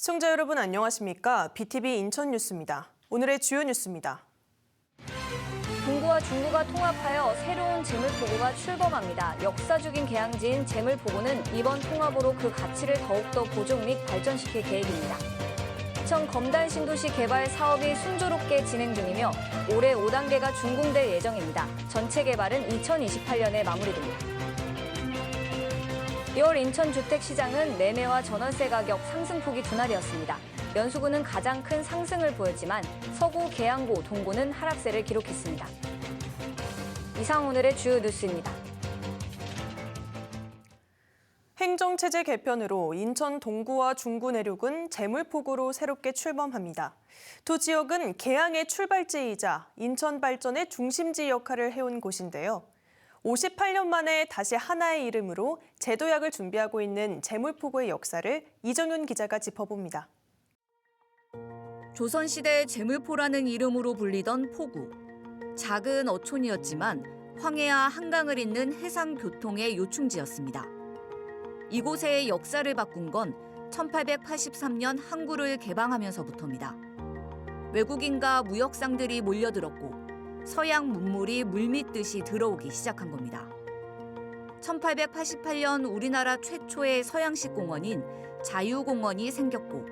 시청자 여러분 안녕하십니까? BTV 인천 뉴스입니다. 오늘의 주요 뉴스입니다. 동구와 중구가 통합하여 새로운 재물포구가 출범합니다. 역사적인 개항지인 재물포구는 이번 통합으로 그 가치를 더욱더 보존 및 발전시킬 계획입니다. 인천 검단 신도시 개발 사업이 순조롭게 진행 중이며 올해 5단계가 준공될 예정입니다. 전체 개발은 2028년에 마무리됩니다. 2월 인천 주택시장은 매매와 전월세 가격 상승폭이 둔화되었습니다. 연수구는 가장 큰 상승을 보였지만 서구, 계양구, 동구는 하락세를 기록했습니다. 이상 오늘의 주요 뉴스입니다. 행정체제 개편으로 인천 동구와 중구 내륙은 재물포구로 새롭게 출범합니다. 두 지역은 개항의 출발지이자 인천 발전의 중심지 역할을 해온 곳인데요. 58년 만에 다시 하나의 이름으로 재도약을 준비하고 있는 재물포구의 역사를 이정윤 기자가 짚어봅니다. 조선시대 재물포라는 이름으로 불리던 포구. 작은 어촌이었지만 황해와 한강을 잇는 해상교통의 요충지였습니다. 이곳의 역사를 바꾼 건 1883년 항구를 개방하면서부터입니다. 외국인과 무역상들이 몰려들었고 서양 문물이 물밀듯이 들어오기 시작한 겁니다. 1888년 우리나라 최초의 서양식 공원인 자유공원이 생겼고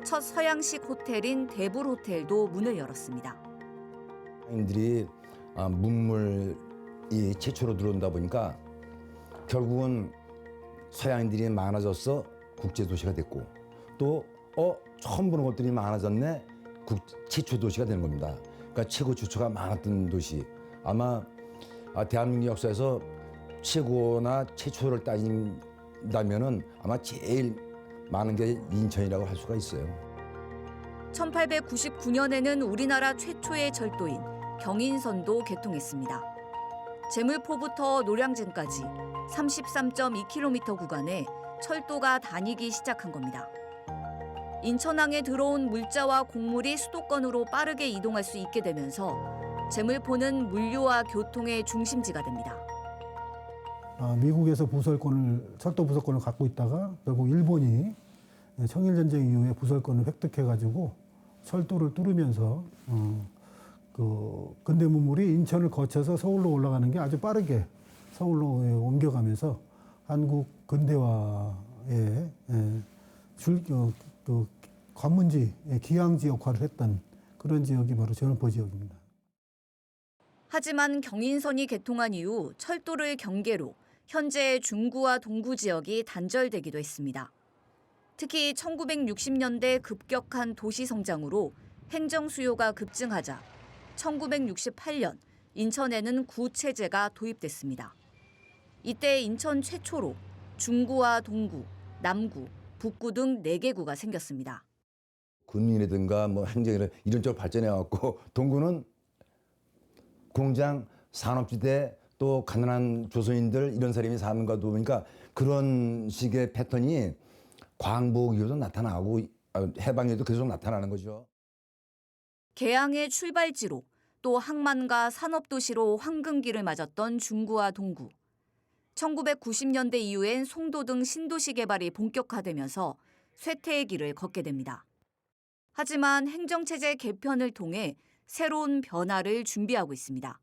첫 서양식 호텔인 대불호텔도 문을 열었습니다. 서양인들이 문물이 최초로 들어온다 보니까 결국은 서양인들이 많아져서 국제도시가 됐고 또 처음 보는 것들이 많아졌네 최초 도시가 되는 겁니다. 그러니까 최고 주처가 많았던 도시. 아마 대한민국 역사에서 최고나 최초를 따진다면은 아마 제일 많은 게 인천이라고 할 수가 있어요. 1899년에는 우리나라 최초의 철도인 경인선도 개통했습니다. 재물포부터 노량진까지 33.2km 구간에 철도가 다니기 시작한 겁니다. 인천항에 들어온 물자와 곡물이 수도권으로 빠르게 이동할 수 있게 되면서 재물포는 물류와 교통의 중심지가 됩니다. 미국에서 철도 부설권을 갖고 있다가 결국 일본이 청일전쟁 이후에 부설권을 획득해가지고 철도를 뚫으면서 그 근대 문물이 인천을 거쳐서 서울로 올라가는 게 아주 빠르게 서울로 옮겨가면서 한국 근대화의 관문지, 기항지 역할을 했던 그런 지역이 바로 재물포 지역입니다. 하지만 경인선이 개통한 이후 철도를 경계로 현재의 중구와 동구 지역이 단절되기도 했습니다. 특히 1960년대 급격한 도시 성장으로 행정 수요가 급증하자 1968년 인천에는 구체제가 도입됐습니다. 이때 인천 최초로 중구와 동구, 남구, 북구 등 4개 구가 생겼습니다. 군인이라든가 행정이라 이런 쪽으로 발전해갖고 동구는 공장, 산업지대 또 가난한 조선인들 이런 사람이 사는 거다 보니까 그런 식의 패턴이 광복 이후도 나타나고 해방에도 계속 나타나는 거죠. 개항의 출발지로 또 항만과 산업도시로 황금기를 맞았던 중구와 동구. 1990년대 이후엔 송도 등 신도시 개발이 본격화되면서 쇠퇴의 길을 걷게 됩니다. 하지만 행정체제 개편을 통해 새로운 변화를 준비하고 있습니다.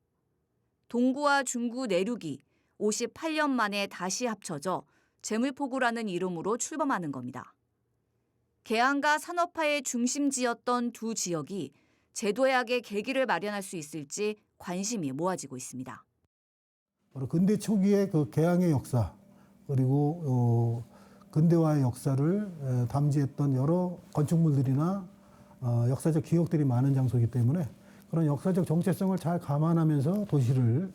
동구와 중구 내륙이 58년 만에 다시 합쳐져 재물포구라는 이름으로 출범하는 겁니다. 개항과 산업화의 중심지였던 두 지역이 재도약의 계기를 마련할 수 있을지 관심이 모아지고 있습니다. 근대 초기의 그 개항의 역사 그리고 근대화의 역사를 담지했던 여러 건축물들이나 역사적 기억들이 많은 장소이기 때문에 그런 역사적 정체성을 잘 감안하면서 도시를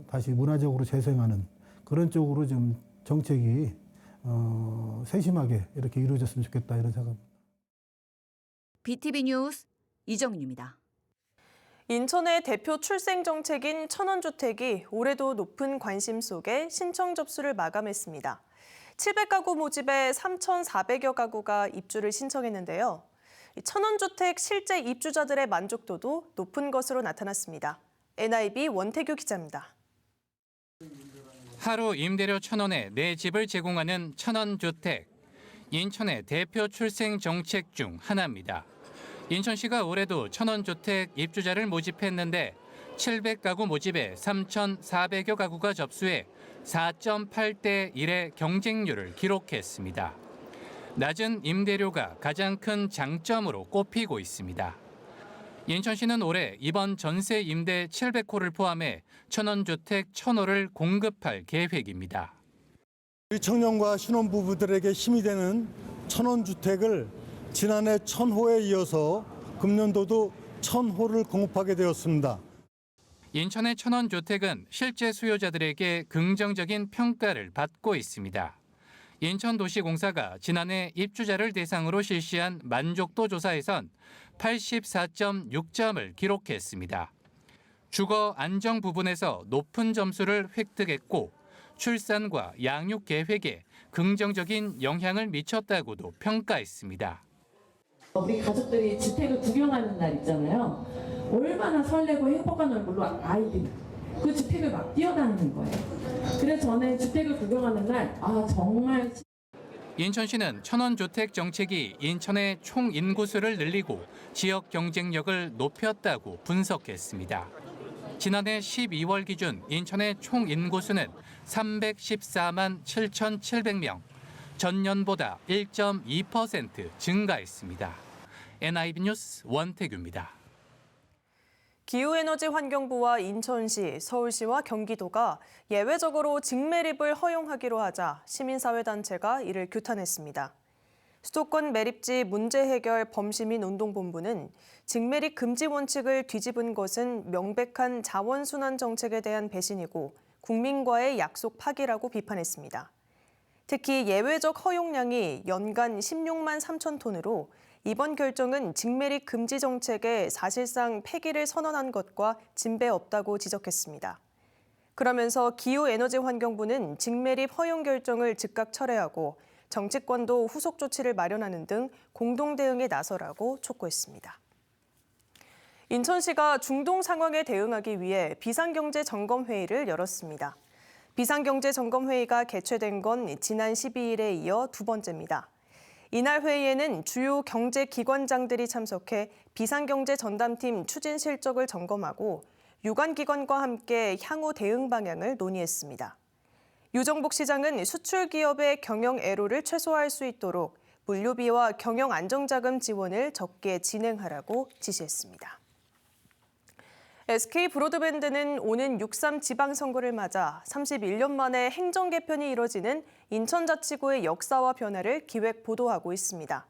다시 문화적으로 재생하는 그런 쪽으로 좀 정책이 세심하게 이렇게 이루어졌으면 좋겠다 이런 생각입니다. BTV 뉴스 이정윤입니다. 인천의 대표 출생 정책인 천원주택이 올해도 높은 관심 속에 신청 접수를 마감했습니다. 700가구 모집에 3,400여 가구가 입주를 신청했는데요. 천원주택 실제 입주자들의 만족도도 높은 것으로 나타났습니다. NIB 원태규 기자입니다. 하루 임대료 1,000원에 내 집을 제공하는 천원주택. 인천의 대표 출생 정책 중 하나입니다. 인천시가 올해도 천원주택 입주자를 모집했는데 700가구 모집에 3,400여 가구가 접수해 4.8대 1의 경쟁률을 기록했습니다. 낮은 임대료가 가장 큰 장점으로 꼽히고 있습니다. 인천시는 올해 이번 전세 임대 700호를 포함해 천원주택 1,000호를 공급할 계획입니다. 우리 청년과 신혼부부들에게 힘이 되는 천원주택을 지난해 1,000호에 이어서 금년도도 1,000호를 공급하게 되었습니다. 인천의 천원주택은 실제 수요자들에게 긍정적인 평가를 받고 있습니다. 인천도시공사가 지난해 입주자를 대상으로 실시한 만족도 조사에선 84.6점을 기록했습니다. 주거 안정 부분에서 높은 점수를 획득했고 출산과 양육 계획에 긍정적인 영향을 미쳤다고도 평가했습니다. 우리 가족들이 주택을 구경하는 날 있잖아요. 얼마나 설레고 행복한 얼굴로 아이들이 그 주택을 막 뛰어다니는 거예요. 그래서 저는 주택을 구경하는 날 정말 인천시는 천원주택 정책이 인천의 총 인구수를 늘리고 지역 경쟁력을 높였다고 분석했습니다. 지난해 12월 기준 인천의 총 인구수는 314만 7,700명, 전년보다 1.2% 증가했습니다. NIB 뉴스 원태규입니다. 기후에너지환경부와 인천시, 서울시와 경기도가 예외적으로 직매립을 허용하기로 하자 시민사회단체가 이를 규탄했습니다. 수도권 매립지 문제 해결 범시민운동본부는 직매립 금지 원칙을 뒤집은 것은 명백한 자원순환 정책에 대한 배신이고 국민과의 약속 파기라고 비판했습니다. 특히 예외적 허용량이 연간 16만 3천 톤으로 이번 결정은 직매립 금지 정책에 사실상 폐기를 선언한 것과 진배 없다고 지적했습니다. 그러면서 기후에너지환경부는 직매립 허용 결정을 즉각 철회하고 정치권도 후속 조치를 마련하는 등 공동 대응에 나서라고 촉구했습니다. 인천시가 중동 상황에 대응하기 위해 비상경제점검회의를 열었습니다. 비상경제점검회의가 개최된 건 지난 12일에 이어 두 번째입니다. 이날 회의에는 주요 경제기관장들이 참석해 비상경제전담팀 추진 실적을 점검하고 유관기관과 함께 향후 대응 방향을 논의했습니다. 유정복 시장은 수출 기업의 경영 애로를 최소화할 수 있도록 물류비와 경영 안정자금 지원을 적게 진행하라고 지시했습니다. SK 브로드밴드는 오는 6.3 지방선거를 맞아 31년 만에 행정 개편이 이뤄지는 인천자치구의 역사와 변화를 기획 보도하고 있습니다.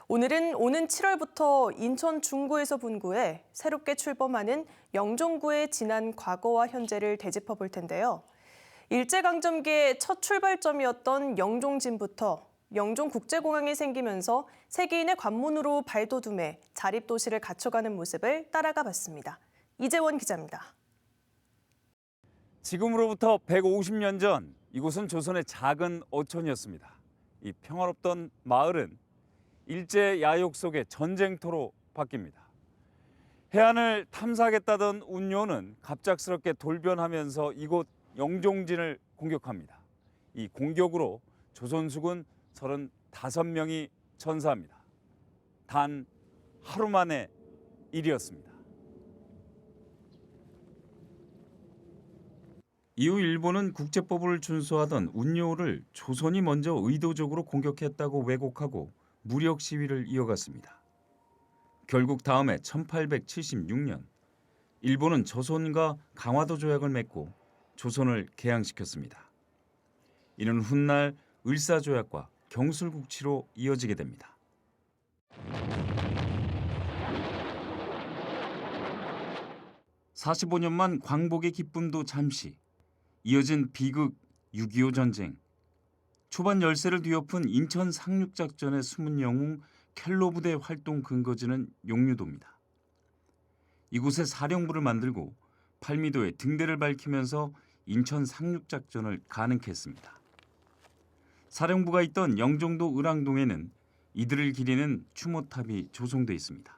오늘은 오는 7월부터 인천 중구에서 분구해 새롭게 출범하는 영종구의 지난 과거와 현재를 되짚어 볼 텐데요. 일제강점기의 첫 출발점이었던 영종진부터 영종국제공항이 생기면서 세계인의 관문으로 발돋움해 자립도시를 갖춰가는 모습을 따라가 봤습니다. 이재원 기자입니다. 지금으로부터 150년 전 이곳은 조선의 작은 어촌이었습니다. 이 평화롭던 마을은 일제 야욕 속의 전쟁터로 바뀝니다. 해안을 탐사하겠다던 운요는 갑작스럽게 돌변하면서 이곳 영종진을 공격합니다. 이 공격으로 조선수군 35명이 전사합니다. 단 하루 만의 일이었습니다. 이후 일본은 국제법을 준수하던 운요를 조선이 먼저 의도적으로 공격했다고 왜곡하고 무력 시위를 이어갔습니다. 결국 다음해 1876년 일본은 조선과 강화도 조약을 맺고 조선을 개항시켰습니다. 이는 훗날 을사조약과 경술국치로 이어지게 됩니다. (45년만) 광복의 기쁨도 잠시. 이어진 비극 6.25 전쟁. 초반 열세를 뒤엎은 인천 상륙작전의 숨은 영웅 켈로 부대 활동 근거지는 용류도입니다. 이곳에 사령부를 만들고 팔미도에 등대를 밝히면서 인천 상륙작전을 가능케 했습니다. 사령부가 있던 영종도 을왕동에는 이들을 기리는 추모탑이 조성돼 있습니다.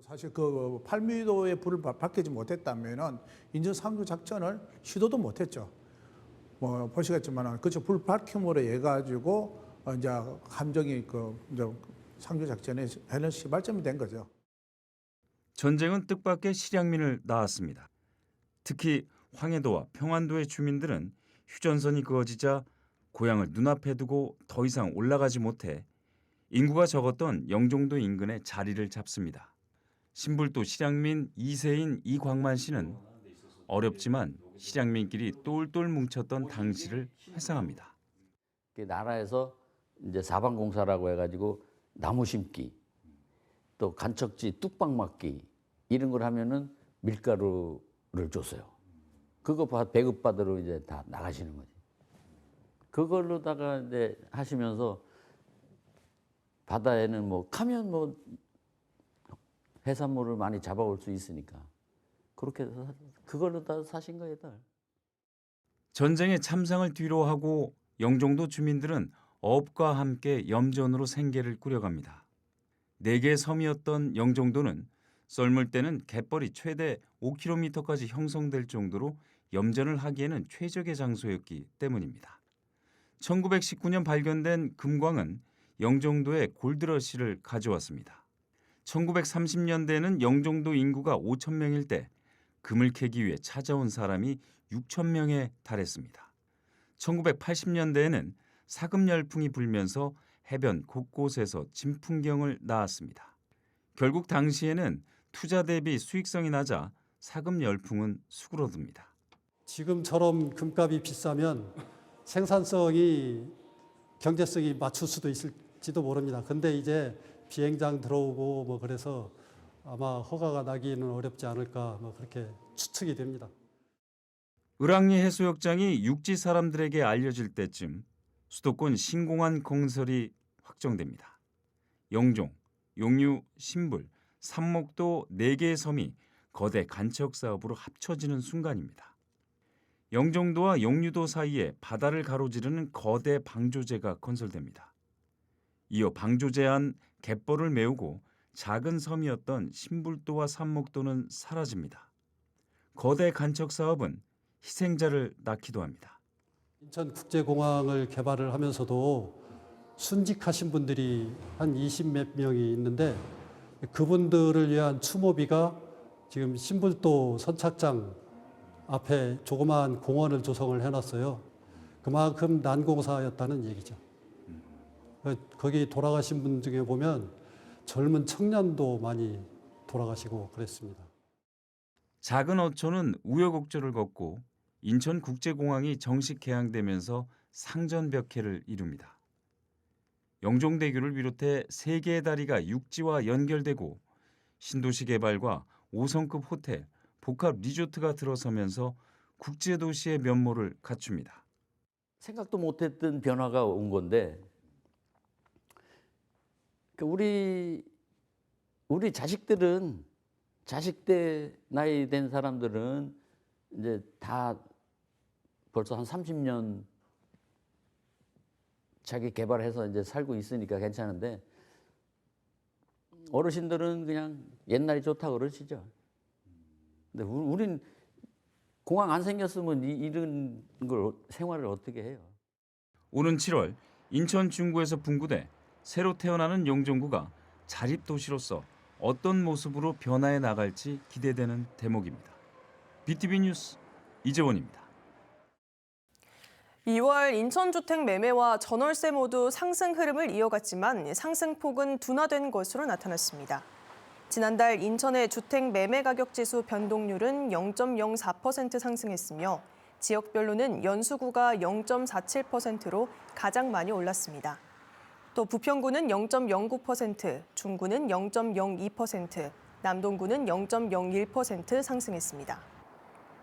사실 그 팔미도에 불을 밝히지 못했다면은 인천 상륙 작전을 시도도 못했죠. 보시겠지만 그저 불 밝힘으로 해 가지고 이제 함정이 이제 상륙 작전에 해는 시발점이 된 거죠. 전쟁은 뜻밖의 실향민을 낳았습니다. 특히 황해도와 평안도의 주민들은 휴전선이 그어지자 고향을 눈앞에 두고 더 이상 올라가지 못해 인구가 적었던 영종도 인근에 자리를 잡습니다. 신불도 실향민 2세인 이광만 씨는 어렵지만 실향민끼리 똘똘 뭉쳤던 당시를 회상합니다. 나라에서 이제 사방공사라고 해가지고 나무 심기, 또 간척지 뚝방 막기 이런 걸 하면은 밀가루를 줬어요. 그거 배급받으러 이제 다 나가시는 거지. 그걸로다가 이제 하시면서 바다에는 뭐 가면 뭐 해산물을 많이 잡아올 수 있으니까 그렇게 그걸로 다 사신 거예요. 전쟁의 참상을 뒤로하고 영종도 주민들은 어업과 함께 염전으로 생계를 꾸려갑니다. 4개의 섬이었던 영종도는 썰물 때는 갯벌이 최대 5km까지 형성될 정도로 염전을 하기에는 최적의 장소였기 때문입니다. 1919년 발견된 금광은 영종도에 골드러시를 가져왔습니다. 1930년대에는 영종도 인구가 5천 명일 때 금을 캐기 위해 찾아온 사람이 6천 명에 달했습니다. 1980년대에는 사금 열풍이 불면서 해변 곳곳에서 진풍경을 낳았습니다. 결국 당시에는 투자 대비 수익성이 낮아 사금 열풍은 수그러듭니다. 지금처럼 금값이 비싸면 생산성이 경제성이 맞출 수도 있을지도 모릅니다. 근데 이제 비행장 들어오고 뭐 그래서 아마 허가가 나기는 어렵지 않을까 뭐 그렇게 추측이 됩니다. 을왕리 해수욕장이 육지 사람들에게 알려질 때쯤 수도권 신공항 건설이 확정됩니다. 영종, 용유, 신불, 삼목도 4개의 섬이 거대 간척 사업으로 합쳐지는 순간입니다. 영종도와 용유도 사이에 바다를 가로지르는 거대 방조제가 건설됩니다. 이어 방조제 안 갯벌을 메우고 작은 섬이었던 신불도와 삼목도는 사라집니다. 거대 간척 사업은 희생자를 낳기도 합니다. 인천국제공항을 개발을 하면서도 순직하신 분들이 한 20몇 명이 있는데 그분들을 위한 추모비가 지금 신불도 선착장 앞에 조그마한 공원을 조성을 해놨어요. 그만큼 난공사였다는 얘기죠. 거기 돌아가신 분 중에 보면 젊은 청년도 많이 돌아가시고 그랬습니다. 작은 어촌은 우여곡절을 걷고 인천국제공항이 정식 개항되면서 상전벽해를 이룹니다. 영종대교를 비롯해 3개의 다리가 육지와 연결되고 신도시 개발과 5성급 호텔, 복합 리조트가 들어서면서 국제도시의 면모를 갖춥니다. 생각도 못했던 변화가 온 건데 우리 자식들은 자식대 나이 된 사람들은 이제 다 벌써 한 30년 자기 개발해서 이제 살고 있으니까 괜찮은데 어르신들은 그냥 옛날이 좋다 그러시죠. 근데 우린 공항 안 생겼으면 이런 걸 생활을 어떻게 해요? 오는 7월 인천 중구에서 분구돼 새로 태어나는 영종구가 자립도시로서 어떤 모습으로 변화해 나갈지 기대되는 대목입니다. BTV 뉴스 이재원입니다. 2월 인천주택 매매와 전월세 모두 상승 흐름을 이어갔지만 상승폭은 둔화된 것으로 나타났습니다. 지난달 인천의 주택 매매 가격 지수 변동률은 0.04% 상승했으며 지역별로는 연수구가 0.47%로 가장 많이 올랐습니다. 또 부평구는 0.09%, 중구는 0.02%, 남동구는 0.01% 상승했습니다.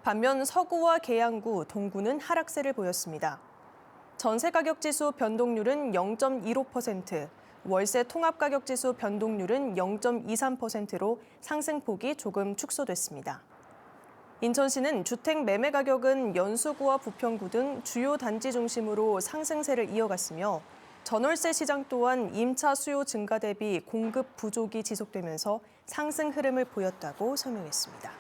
반면 서구와 계양구, 동구는 하락세를 보였습니다. 전세 가격 지수 변동률은 0.15%, 월세 통합 가격 지수 변동률은 0.23%로 상승폭이 조금 축소됐습니다. 인천시는 주택 매매 가격은 연수구와 부평구 등 주요 단지 중심으로 상승세를 이어갔으며 전월세 시장 또한 임차 수요 증가 대비 공급 부족이 지속되면서 상승 흐름을 보였다고 설명했습니다.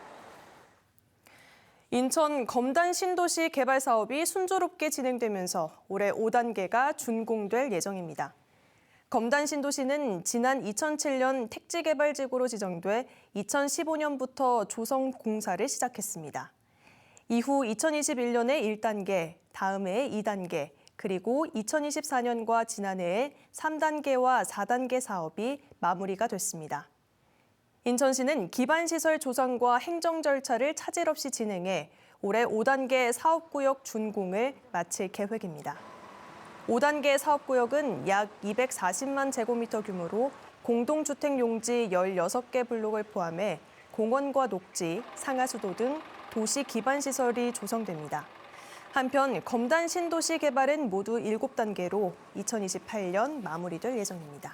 인천 검단 신도시 개발 사업이 순조롭게 진행되면서 올해 5단계가 준공될 예정입니다. 검단 신도시는 지난 2007년 택지개발지구로 지정돼 2015년부터 조성 공사를 시작했습니다. 이후 2021년에 1단계, 다음해 2단계, 그리고 2024년과 지난해에 3단계와 4단계 사업이 마무리가 됐습니다. 인천시는 기반시설 조성과 행정 절차를 차질 없이 진행해 올해 5단계 사업구역 준공을 마칠 계획입니다. 5단계 사업구역은 약 240만 제곱미터 규모로 공동주택 용지 16개 블록을 포함해 공원과 녹지, 상하수도 등 도시 기반시설이 조성됩니다. 한편 검단 신도시 개발은 모두 7단계로 2028년 마무리될 예정입니다.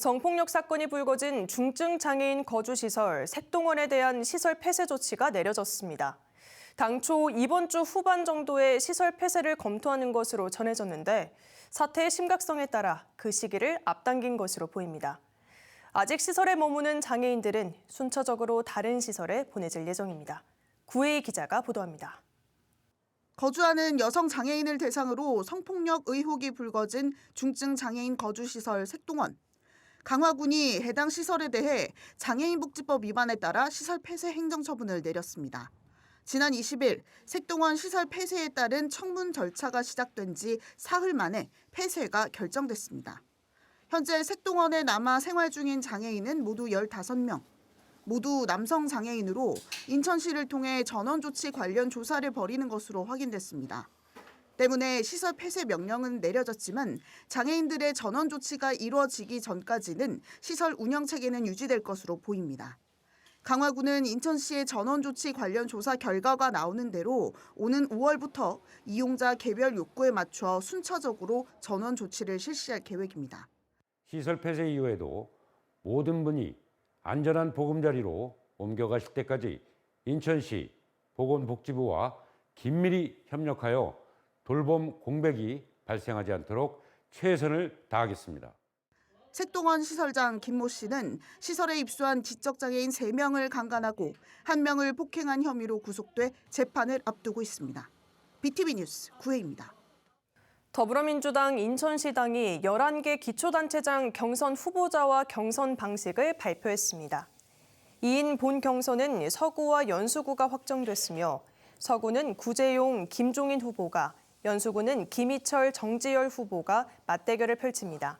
성폭력 사건이 불거진 중증 장애인 거주시설 색동원에 대한 시설 폐쇄 조치가 내려졌습니다. 당초 이번 주 후반 정도에 시설 폐쇄를 검토하는 것으로 전해졌는데 사태의 심각성에 따라 그 시기를 앞당긴 것으로 보입니다. 아직 시설에 머무는 장애인들은 순차적으로 다른 시설에 보내질 예정입니다. 구혜희 기자가 보도합니다. 거주하는 여성 장애인을 대상으로 성폭력 의혹이 불거진 중증 장애인 거주시설 색동원. 강화군이 해당 시설에 대해 장애인복지법 위반에 따라 시설 폐쇄 행정처분을 내렸습니다. 지난 20일 색동원 시설 폐쇄에 따른 청문 절차가 시작된 지 사흘 만에 폐쇄가 결정됐습니다. 현재 색동원에 남아 생활 중인 장애인은 모두 15명. 모두 남성 장애인으로 인천시를 통해 전원 조치 관련 조사를 벌이는 것으로 확인됐습니다. 때문에 시설 폐쇄 명령은 내려졌지만 장애인들의 전원 조치가 이루어지기 전까지는 시설 운영 체계는 유지될 것으로 보입니다. 강화군은 인천시의 전원 조치 관련 조사 결과가 나오는 대로 오는 5월부터 이용자 개별 욕구에 맞춰 순차적으로 전원 조치를 실시할 계획입니다. 시설 폐쇄 이후에도 모든 분이 안전한 보금자리로 옮겨가실 때까지 인천시 보건복지부와 긴밀히 협력하여 돌봄 공백이 발생하지 않도록 최선을 다하겠습니다. 색동원 시설장 김모 씨는 시설에 입수한 지적장애인 3명을 강간하고 1명을 폭행한 혐의로 구속돼 재판을 앞두고 있습니다. BTV 뉴스 구혜입니다. 더불어민주당 인천시당이 11개 기초단체장 경선 후보자와 경선 방식을 발표했습니다. 2인 본 경선은 서구와 연수구가 확정됐으며 서구는 구재용, 김종인 후보가, 연수구는 김희철, 정지열 후보가 맞대결을 펼칩니다.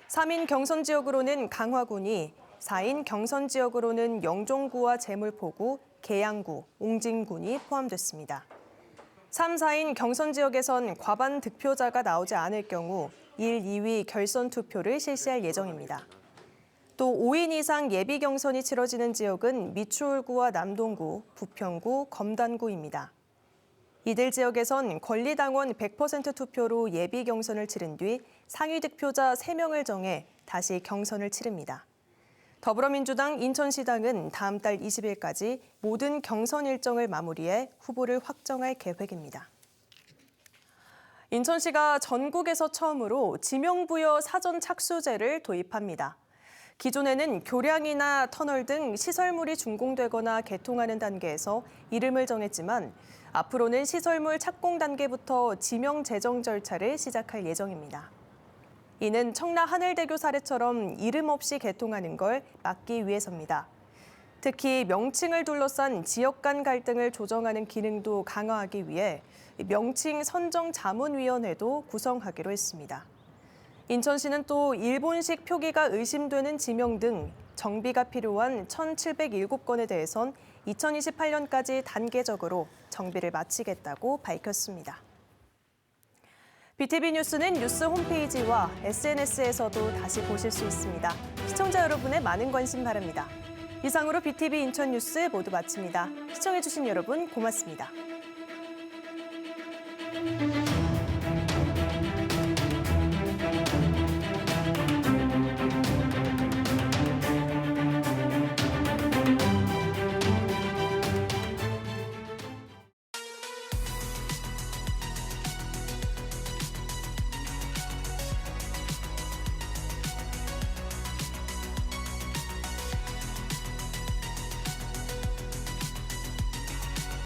3인 경선 지역으로는 강화군이, 4인 경선 지역으로는 영종구와 제물포구, 계양구, 옹진군이 포함됐습니다. 3, 4인 경선 지역에선 과반 득표자가 나오지 않을 경우 1, 2위 결선 투표를 실시할 예정입니다. 또 5인 이상 예비 경선이 치러지는 지역은 미추홀구와 남동구, 부평구, 검단구입니다. 이들 지역에선 권리당원 100% 투표로 예비 경선을 치른 뒤 상위 득표자 3명을 정해 다시 경선을 치릅니다. 더불어민주당 인천시당은 다음 달 20일까지 모든 경선 일정을 마무리해 후보를 확정할 계획입니다. 인천시가 전국에서 처음으로 지명부여 사전 착수제를 도입합니다. 기존에는 교량이나 터널 등 시설물이 준공되거나 개통하는 단계에서 이름을 정했지만 앞으로는 시설물 착공 단계부터 지명 제정 절차를 시작할 예정입니다. 이는 청라 하늘대교 사례처럼 이름 없이 개통하는 걸 막기 위해서입니다. 특히 명칭을 둘러싼 지역 간 갈등을 조정하는 기능도 강화하기 위해 명칭 선정자문위원회도 구성하기로 했습니다. 인천시는 또 일본식 표기가 의심되는 지명 등 정비가 필요한 1,707건에 대해선 2028년까지 단계적으로 정비를 마치겠다고 밝혔습니다. BTV 뉴스는 뉴스 홈페이지와 SNS에서도 다시 보실 수 있습니다. 시청자 여러분의 많은 관심 바랍니다. 이상으로 BTV 인천 뉴스 모두 마칩니다. 시청해주신 여러분 고맙습니다.